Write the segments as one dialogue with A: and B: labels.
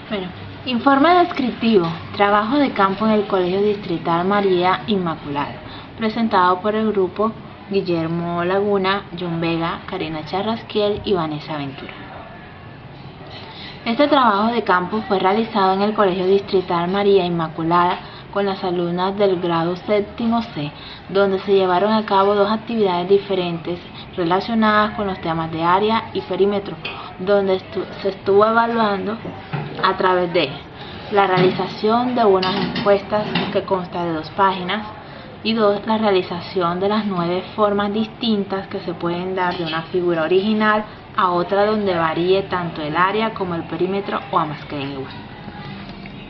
A: Bueno, informe descriptivo, trabajo de campo en el Colegio Distrital María Inmaculada, presentado por el grupo Guillermo Laguna, John Vega, Karina Charrasquiel y Vanessa Ventura. Este trabajo de campo fue realizado en el Colegio Distrital María Inmaculada con las alumnas del grado séptimo C, donde se llevaron a cabo dos actividades diferentes relacionadas con los temas de área y perímetro, donde se estuvo evaluando a través de la realización de unas encuestas que consta de 2 páginas y 2, la realización de las 9 formas distintas que se pueden dar de una figura original a otra donde varíe tanto el área como el perímetro o ambas queden igual.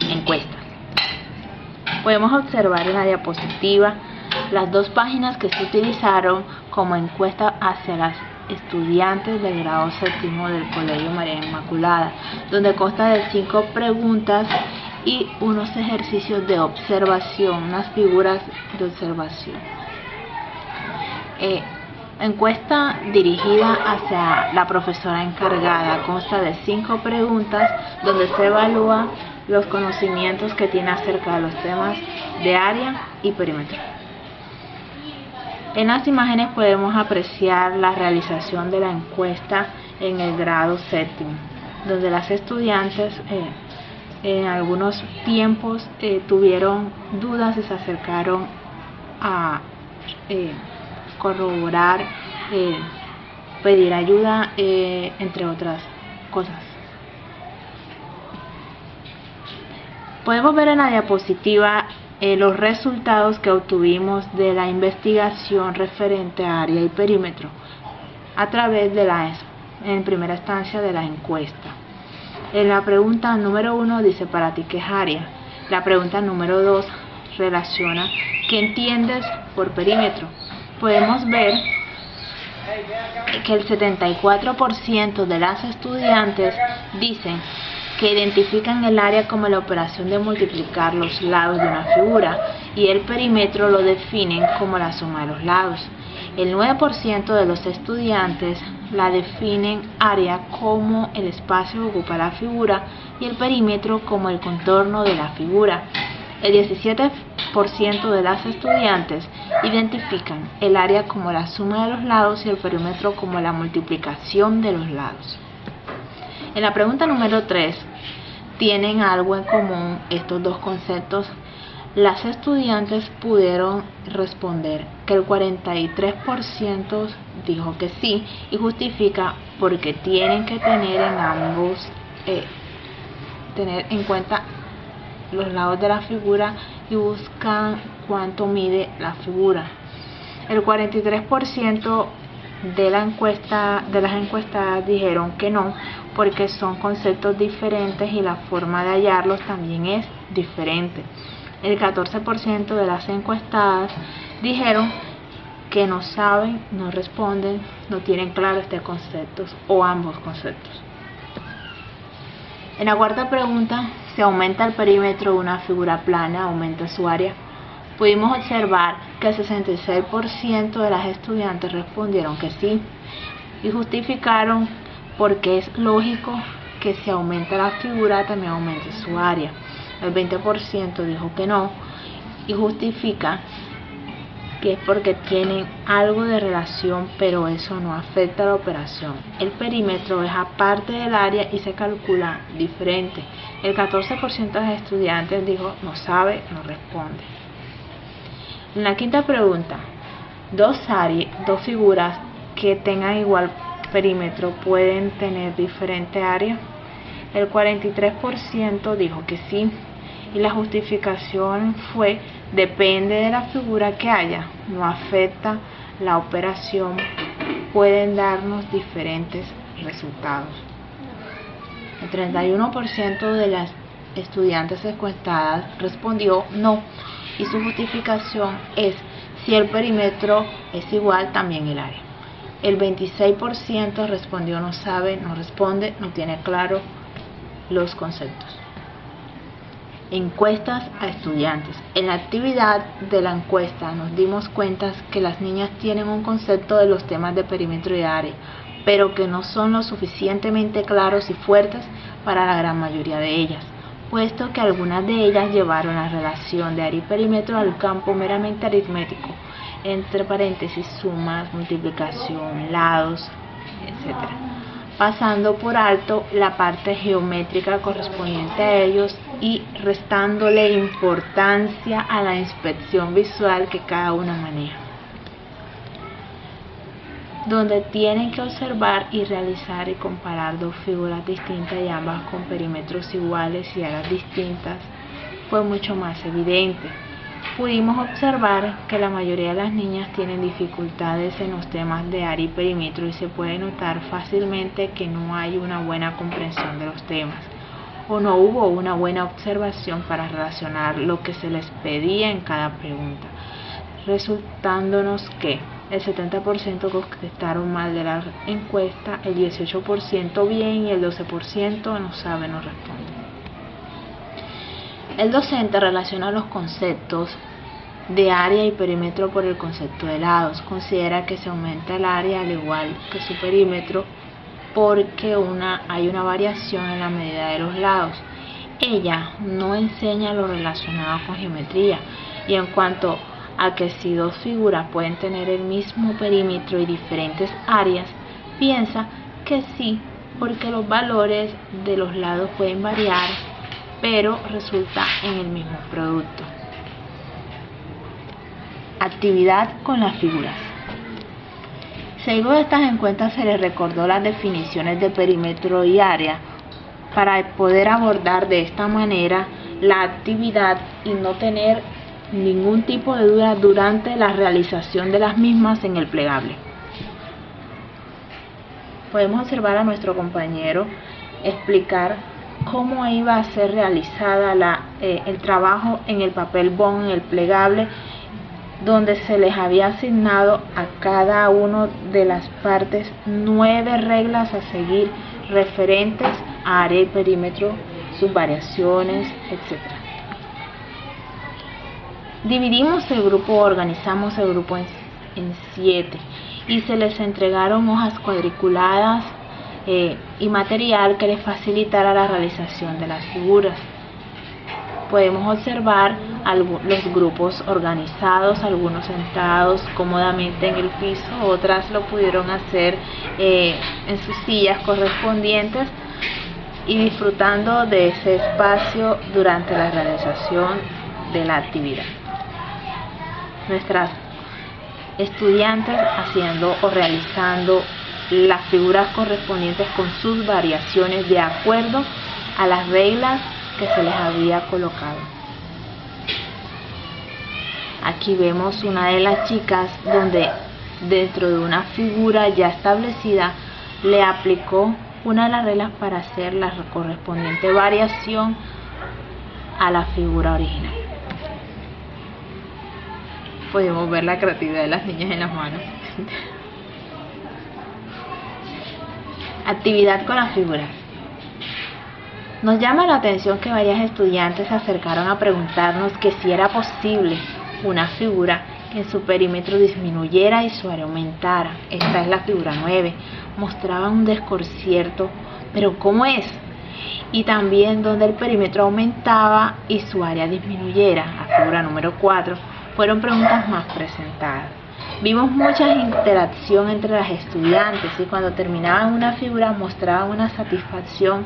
A: Encuestas. Podemos observar en la diapositiva las 2 páginas que se utilizaron como encuesta hacia las estudiantes del grado séptimo del Colegio María Inmaculada, donde consta de 5 preguntas y unos ejercicios de observación, unas figuras de observación. Encuesta dirigida hacia la profesora encargada, consta de 5 preguntas donde se evalúa los conocimientos que tiene acerca de los temas de área y perímetro. En las imágenes podemos apreciar la realización de la encuesta en el grado séptimo, donde las estudiantes en algunos tiempos tuvieron dudas y se acercaron a corroborar, pedir ayuda, entre otras cosas. Podemos ver en la diapositiva los resultados que obtuvimos de la investigación referente a área y perímetro a través de en primera instancia de la encuesta. En la pregunta número 1 dice: ¿para ti qué es área? La pregunta número 2 relaciona ¿qué entiendes por perímetro? Podemos ver que el 74% de las estudiantes dicen que identifican el área como la operación de multiplicar los lados de una figura y el perímetro lo definen como la suma de los lados. El 9% de los estudiantes la definen área como el espacio que ocupa la figura y el perímetro como el contorno de la figura. El 17% de las estudiantes identifican el área como la suma de los lados y el perímetro como la multiplicación de los lados. En la pregunta número 3, ¿tienen algo en común estos 2 conceptos? Las estudiantes pudieron responder que el 43% dijo que sí y justifica porque tienen que tener en ambos, tener en cuenta los lados de la figura y buscan cuánto mide la figura. El 43% de las encuestadas dijeron que no, porque son conceptos diferentes y la forma de hallarlos también es diferente. El 14% de las encuestadas dijeron que no saben, no responden, no tienen claro este concepto o ambos conceptos. En la cuarta pregunta, si aumenta el perímetro de una figura plana, aumenta su área. Pudimos observar que el 66% de las estudiantes respondieron que sí y justificaron porque es lógico que si aumenta la figura también aumente su área. El 20% dijo que no y justifica que es porque tienen algo de relación, pero eso no afecta a la operación. El perímetro es aparte del área y se calcula diferente. El 14% de los estudiantes dijo no sabe, no responde. En la quinta pregunta, dos figuras que tengan igual perímetro pueden tener diferente área. El 43% dijo que sí y la justificación fue depende de la figura que haya, no afecta la operación, pueden darnos diferentes resultados. El 31% de las estudiantes encuestadas respondió no y su justificación es si el perímetro es igual también el área. El 26% respondió no sabe, no responde, no tiene claro los conceptos. Encuestas a estudiantes. En la actividad de la encuesta nos dimos cuenta que las niñas tienen un concepto de los temas de perímetro y área, pero que no son lo suficientemente claros y fuertes para la gran mayoría de ellas, puesto que algunas de ellas llevaron la relación de área y perímetro al campo meramente aritmético, entre paréntesis, sumas, multiplicación, lados, etc., pasando por alto la parte geométrica correspondiente a ellos y restándole importancia a la inspección visual que cada una maneja, donde tienen que observar y realizar y comparar dos figuras distintas y ambas con perímetros iguales y áreas distintas. Fue mucho más evidente. Pudimos observar que la mayoría de las niñas tienen dificultades en los temas de área y perímetro y se puede notar fácilmente que no hay una buena comprensión de los temas o no hubo una buena observación para relacionar lo que se les pedía en cada pregunta, resultándonos que el 70% contestaron mal de la encuesta, el 18% bien y el 12% no sabe, no responde. El docente relaciona los conceptos de área y perímetro por el concepto de lados. Considera que se aumenta el área al igual que su perímetro porque hay una variación en la medida de los lados. Ella no enseña lo relacionado con geometría y en cuanto a que si dos figuras pueden tener el mismo perímetro y diferentes áreas, piensa que sí, porque los valores de los lados pueden variar, pero resulta en el mismo producto. Actividad con las figuras. Seguido de estas encuestas se les recordó las definiciones de perímetro y área para poder abordar de esta manera la actividad y no tener ningún tipo de duda durante la realización de las mismas en el plegable. Podemos observar a nuestro compañero explicar cómo iba a ser realizada el trabajo en el papel bond, en el plegable, donde se les había asignado a cada una de las partes 9 reglas a seguir referentes a área y perímetro, sus variaciones, etc. Organizamos el grupo en 7 y se les entregaron hojas cuadriculadas y material que les facilitara la realización de las figuras. Podemos observar los grupos organizados, algunos sentados cómodamente en el piso, otras lo pudieron hacer en sus sillas correspondientes y disfrutando de ese espacio durante la realización de la actividad. Nuestras estudiantes haciendo o realizando las figuras correspondientes con sus variaciones de acuerdo a las reglas que se les había colocado. Aquí vemos una de las chicas donde dentro de una figura ya establecida le aplicó una de las reglas para hacer la correspondiente variación a la figura original. Podemos ver la creatividad de las niñas en las manos. Actividad con las figuras. Nos llama la atención que varias estudiantes se acercaron a preguntarnos que si era posible una figura que en su perímetro disminuyera y su área aumentara. Esta es la figura 9. Mostraba un desconcierto, pero ¿cómo es? Y también donde el perímetro aumentaba y su área disminuyera. La figura número 4. Fueron preguntas más presentadas. Vimos mucha interacción entre las estudiantes y cuando terminaban una figura mostraban una satisfacción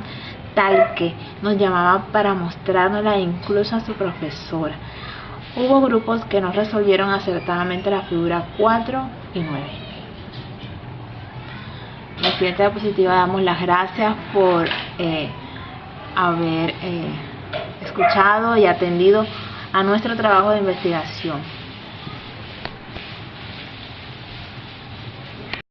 A: tal que nos llamaban para mostrárnosla incluso a su profesora. Hubo grupos que no resolvieron acertadamente la figura 4 y 9. En la siguiente diapositiva damos las gracias por haber escuchado y atendido a nuestro trabajo de investigación.